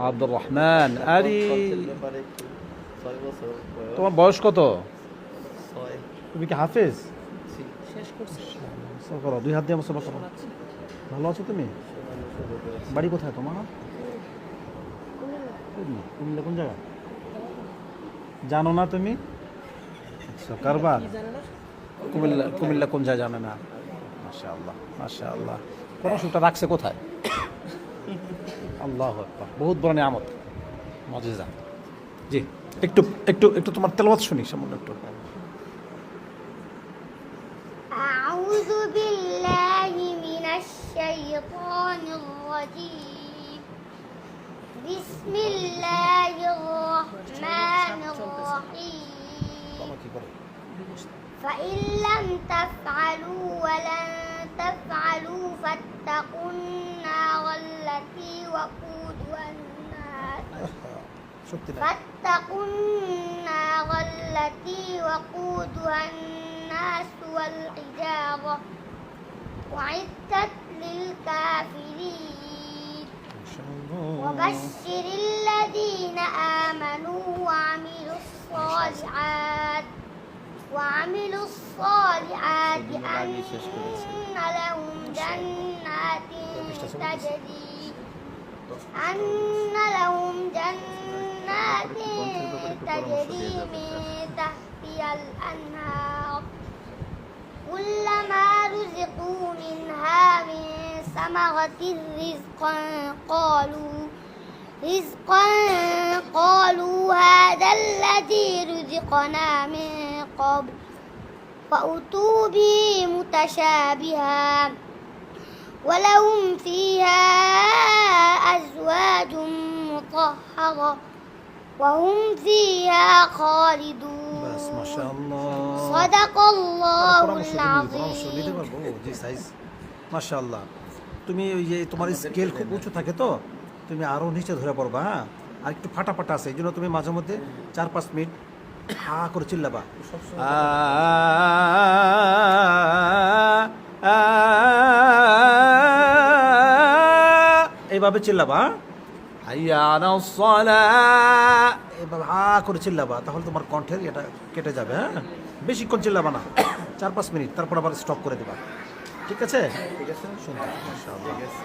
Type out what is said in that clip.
আব্দুর রহমান। আরে ব্যাপারে একটু 6 বছর বয়স। তোমার বয়স কত? 6 তুমি কি হাফেজ? শেষ করছি। মুসাফা করো, দুই হাত দিয়ে মুসাফা করো। শোনাচ্ছি। ভালো আছো তুমি? শুরু করেছি। বাড়ি কোথায় তোমার? কুমিল্লা কোন জায়গা জানো না তুমি? আচ্ছা, কারবার। কি জানে না? কুমিল্লা, কুমিল্লা কোন জায়গা জানে না? মাশাআল্লাহ মাশাআল্লাহ। পড়াশোনাটা রাখছে কোথায়? আল্লাহু আকবার, বহুত বড় নিয়ামত, মুজিজা। জি, একটু একটু একটু তোমার তেলাওয়াত শুনি সামান্য একটু। أعوذ بالله من الشيطان الرجيم بسم الله الرحمن الرحيم فإن لم تفعلوا ولن تفعلوا فاتقوا النار التي وقودها الناس সত্যি না? فاتقوا النار التي وقودها الناس والحجارة أعدت للكافرين وبشر الذين آمنوا وعملوا الصالحات أن لهم جنات تجري من تحتها الأنهار كلما رزقوا منها من ثمرة قالوا هذا الذي رزقنا من قبل فأتوا به متشابها ولهم فيها أزواج مطهرة وهم فيها خالدون বাস মাশাআল্লাহ। صدق الله পরামর্শ নিতে العظيم পারবো জি সাইজ। মাশাআল্লাহ। তুমি ওই যে তোমার স্কেল খুব উঁচু থাকে তো, তুমি আরো নিচে ধরে পড়বা। হ্যাঁ, আর একটু ফাটাফাটা আছে, এই জন্য তুমি মাঝে মধ্যে 4-5 মিনিট হা করে চিল্লাবা। এইভাবে চিল্লাবা। হাইয়া আলাস সালাহ, এভাবে হা করে চিল্লাবা, তাহলে তোমার কণ্ঠের এটা কেটে যাবে। হ্যাঁ, বেশিক্ষণ চিল্লাবা না, 4-5 মিনিট, তারপর আবার স্টপ করে দেবা। ঠিক আছে? ঠিক আছে? সুন্দর, মাশাআল্লাহ। ঠিক আছে।